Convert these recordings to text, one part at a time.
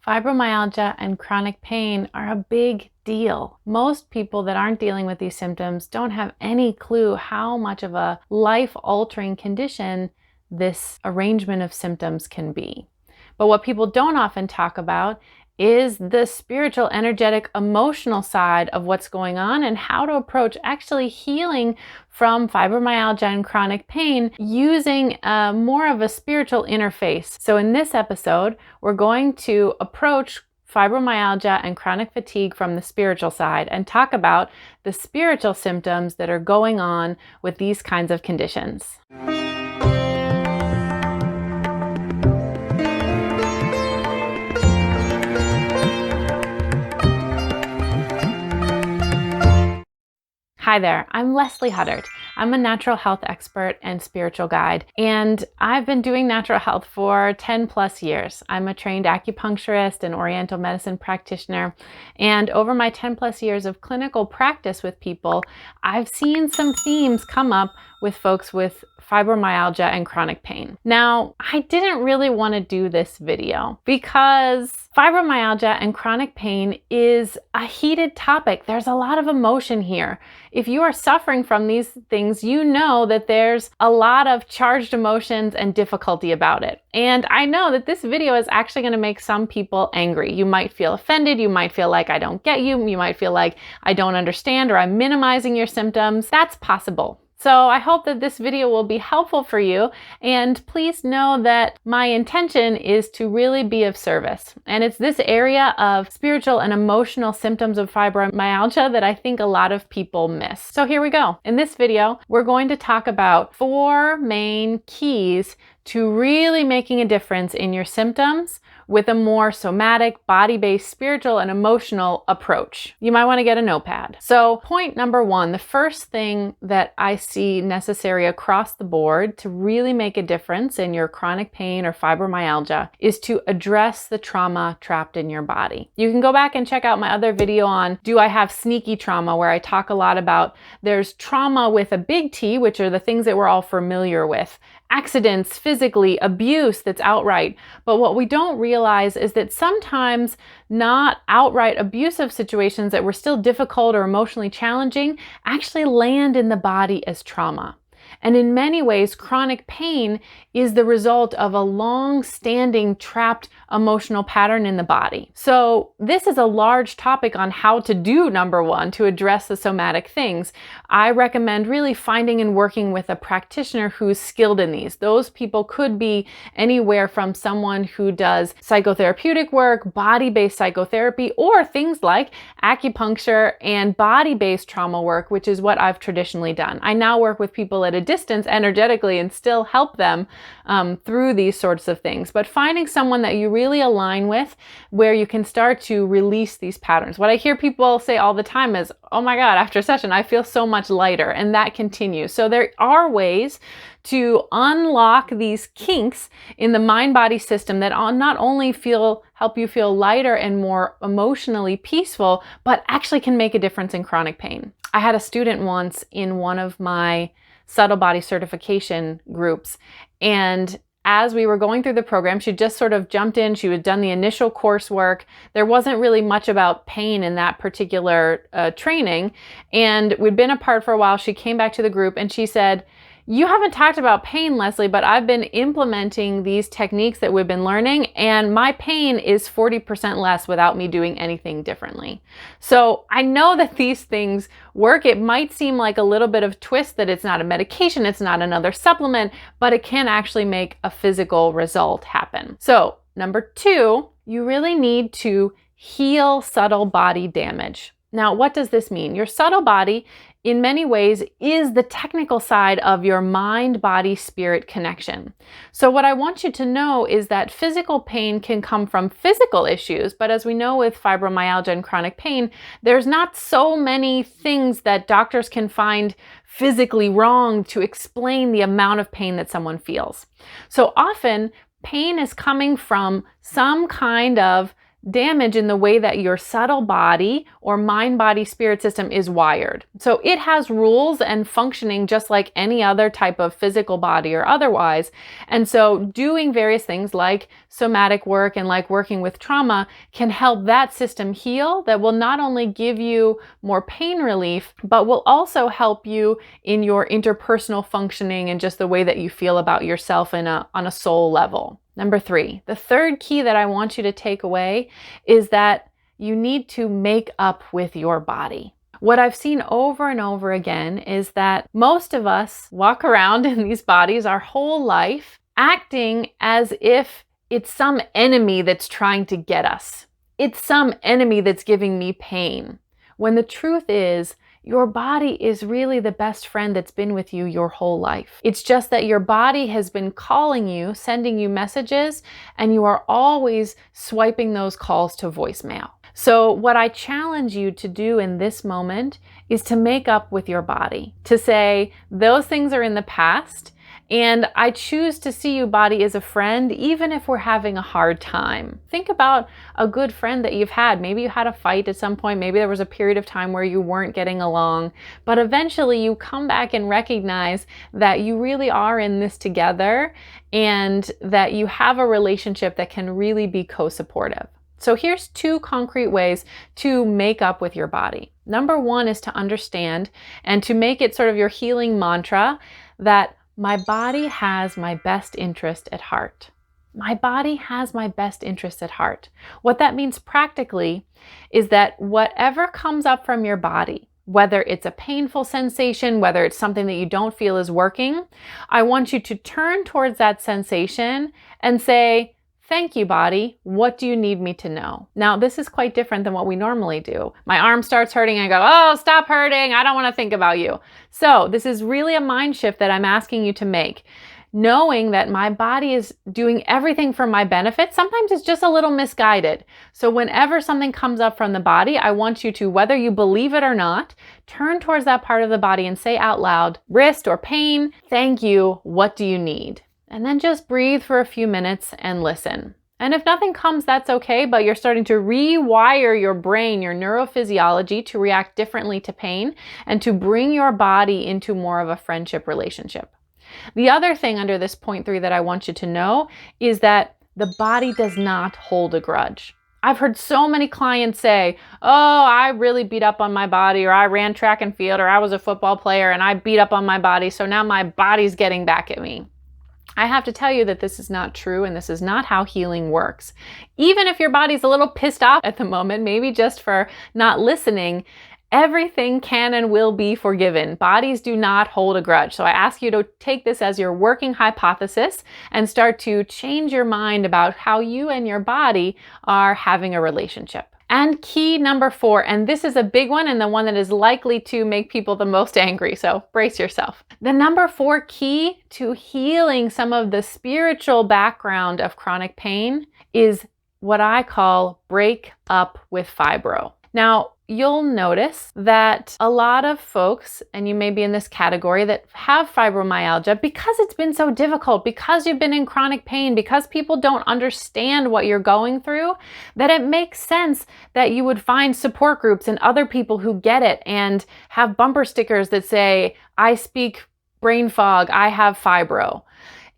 Fibromyalgia and chronic pain are a big deal. Most people that aren't dealing with these symptoms don't have any clue how much of a life-altering condition this arrangement of symptoms can be. But what people don't often talk about is the spiritual, energetic, emotional side of what's going on and how to approach actually healing from fibromyalgia and chronic pain using more of a spiritual interface. So in this episode, we're going to approach fibromyalgia and chronic fatigue from the spiritual side and talk about the spiritual symptoms that are going on with these kinds of conditions. Hi there, I'm Leslie Huddart. I'm a natural health expert and spiritual guide, and I've been doing natural health for 10 plus years. I'm a trained acupuncturist and oriental medicine practitioner, and over my 10 plus years of clinical practice with people, I've seen some themes come up with folks with fibromyalgia and chronic pain. Now, I didn't really want to do this video because fibromyalgia and chronic pain is a heated topic. There's a lot of emotion here. If you are suffering from these things, you know that there's a lot of charged emotions and difficulty about it. And I know that this video is actually going to make some people angry. You might feel offended. You might feel like I don't get you. You might feel like I don't understand or I'm minimizing your symptoms. That's possible. So I hope that this video will be helpful for you, and please know that my intention is to really be of service. And it's this area of spiritual and emotional symptoms of fibromyalgia that I think a lot of people miss. So here we go. In this video, we're going to talk about 4 main keys to really making a difference in your symptoms with a more somatic, body-based, spiritual, and emotional approach. You might want to get a notepad. So point number 1, the first thing that I see necessary across the board to really make a difference in your chronic pain or fibromyalgia is to address the trauma trapped in your body. You can go back and check out my other video on Do I Have Sneaky Trauma, where I talk a lot about there's trauma with a big T, which are the things that we're all familiar with. Accidents, physically, abuse that's outright. But what we don't realize is that sometimes not outright abusive situations that were still difficult or emotionally challenging actually land in the body as trauma. And in many ways, chronic pain is the result of a long-standing trapped emotional pattern in the body. So this is a large topic on how to do, number 1, to address the somatic things. I recommend really finding and working with a practitioner who's skilled in these. Those people could be anywhere from someone who does psychotherapeutic work, body-based psychotherapy, or things like acupuncture and body-based trauma work, which is what I've traditionally done. I now work with people at a distance energetically and still help them through these sorts of things. But finding someone that you really align with, where you can start to release these patterns. What I hear people say all the time is, oh my God, after a session, I feel so much lighter, and that continues. So there are ways to unlock these kinks in the mind-body system that not only help you feel lighter and more emotionally peaceful, but actually can make a difference in chronic pain. I had a student once in one of my subtle body certification groups, and as we were going through the program, she just sort of jumped in. She had done the initial coursework. There wasn't really much about pain in that particular training, and we'd been apart for a while. She came back to the group and she said, "You haven't talked about pain, Leslie, but I've been implementing these techniques that we've been learning, and my pain is 40% less without me doing anything differently." So I know that these things work. It might seem like a little bit of twist that it's not a medication, it's not another supplement, but it can actually make a physical result happen. So number 2, you really need to heal subtle body damage. Now, what does this mean? Your subtle body, in many ways, is the technical side of your mind-body-spirit connection. So what I want you to know is that physical pain can come from physical issues, but as we know with fibromyalgia and chronic pain, there's not so many things that doctors can find physically wrong to explain the amount of pain that someone feels. So often, pain is coming from some kind of damage in the way that your subtle body or mind, body, spirit system is wired. So it has rules and functioning just like any other type of physical body or otherwise. And so doing various things like somatic work and like working with trauma can help that system heal. That will not only give you more pain relief, but will also help you in your interpersonal functioning and just the way that you feel about yourself on a soul level. Number 3, the third key that I want you to take away is that you need to make up with your body. What I've seen over and over again is that most of us walk around in these bodies our whole life acting as if it's some enemy that's trying to get us. It's some enemy that's giving me pain. When the truth is, your body is really the best friend that's been with you your whole life. It's just that your body has been calling you, sending you messages, and you are always swiping those calls to voicemail. So what I challenge you to do in this moment is to make up with your body, to say, those things are in the past, and I choose to see you, body, as a friend, even if we're having a hard time. Think about a good friend that you've had. Maybe you had a fight at some point. Maybe there was a period of time where you weren't getting along. But eventually you come back and recognize that you really are in this together and that you have a relationship that can really be co-supportive. So here's 2 concrete ways to make up with your body. Number 1 is to understand and to make it sort of your healing mantra that my body has my best interest at heart. My body has my best interest at heart. What that means practically is that whatever comes up from your body, whether it's a painful sensation, whether it's something that you don't feel is working, I want you to turn towards that sensation and say, thank you, body. What do you need me to know? Now, this is quite different than what we normally do. My arm starts hurting and I go, oh, stop hurting. I don't want to think about you. So this is really a mind shift that I'm asking you to make. Knowing that my body is doing everything for my benefit, sometimes it's just a little misguided. So whenever something comes up from the body, I want you to, whether you believe it or not, turn towards that part of the body and say out loud, wrist or pain, thank you, what do you need? And then just breathe for a few minutes and listen. And if nothing comes, that's okay, but you're starting to rewire your brain, your neurophysiology to react differently to pain and to bring your body into more of a friendship relationship. The other thing under this point 3 that I want you to know is that the body does not hold a grudge. I've heard so many clients say, oh, I really beat up on my body, or I ran track and field, or I was a football player and I beat up on my body, so now my body's getting back at me. I have to tell you that this is not true, and this is not how healing works. Even if your body's a little pissed off at the moment, maybe just for not listening, everything can and will be forgiven. Bodies do not hold a grudge. So I ask you to take this as your working hypothesis and start to change your mind about how you and your body are having a relationship. And key number 4, and this is a big one and the one that is likely to make people the most angry, so brace yourself. The number 4 key to healing some of the spiritual background of chronic pain is what I call break up with fibro. Now, you'll notice that a lot of folks, and you may be in this category, that have fibromyalgia because it's been so difficult, because you've been in chronic pain, because people don't understand what you're going through, that it makes sense that you would find support groups and other people who get it and have bumper stickers that say, I speak brain fog, I have fibro.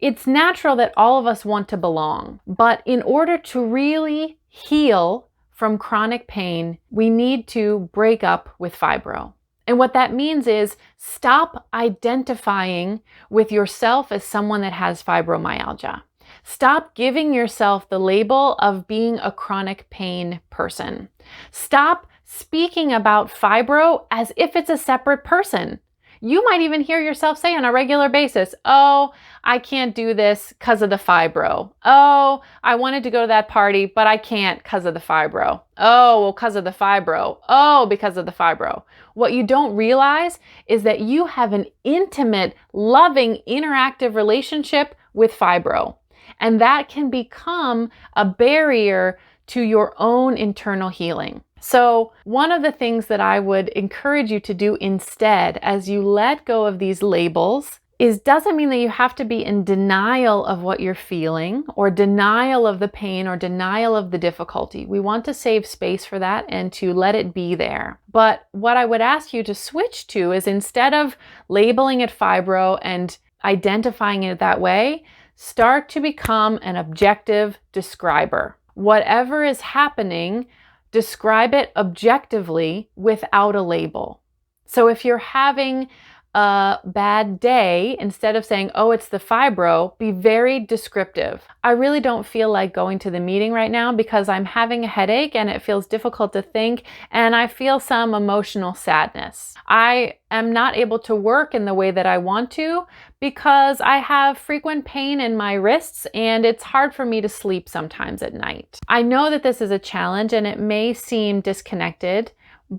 It's natural that all of us want to belong, but in order to really heal from chronic pain, we need to break up with fibro. And what that means is stop identifying with yourself as someone that has fibromyalgia. Stop giving yourself the label of being a chronic pain person. Stop speaking about fibro as if it's a separate person. You might even hear yourself say on a regular basis, oh, I can't do this because of the fibro. Oh, I wanted to go to that party, but I can't because of the fibro. Oh, well, because of the fibro. Oh, because of the fibro. What you don't realize is that you have an intimate, loving, interactive relationship with fibro. And that can become a barrier to your own internal healing. So one of the things that I would encourage you to do instead, as you let go of these labels doesn't mean that you have to be in denial of what you're feeling, or denial of the pain, or denial of the difficulty. We want to save space for that and to let it be there. But what I would ask you to switch to is, instead of labeling it fibro and identifying it that way, start to become an objective describer. Whatever is happening, describe it objectively without a label. So if you're having a bad day, instead of saying, oh, it's the fibro, be very descriptive. I really don't feel like going to the meeting right now because I'm having a headache and it feels difficult to think, and I feel some emotional sadness. I am not able to work in the way that I want to because I have frequent pain in my wrists and it's hard for me to sleep sometimes at night. I know that this is a challenge and it may seem disconnected,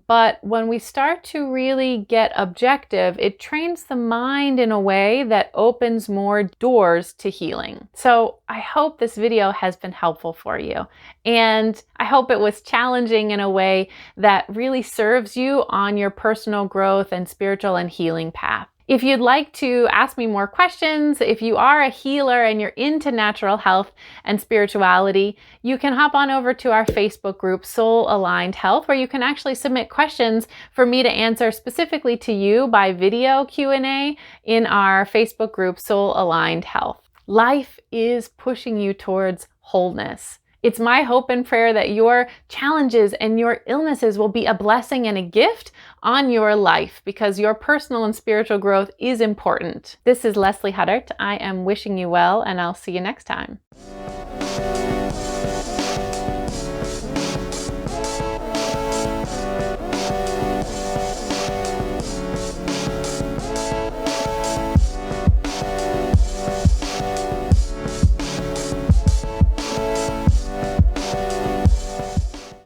but when we start to really get objective, it trains the mind in a way that opens more doors to healing. So I hope this video has been helpful for you. And I hope it was challenging in a way that really serves you on your personal growth and spiritual and healing path. If you'd like to ask me more questions, if you are a healer and you're into natural health and spirituality, you can hop on over to our Facebook group, Soul Aligned Health, where you can actually submit questions for me to answer specifically to you by video Q&A in our Facebook group, Soul Aligned Health. Life is pushing you towards wholeness. It's my hope and prayer that your challenges and your illnesses will be a blessing and a gift on your life, because your personal and spiritual growth is important. This is Leslie Huddart. I am wishing you well, and I'll see you next time.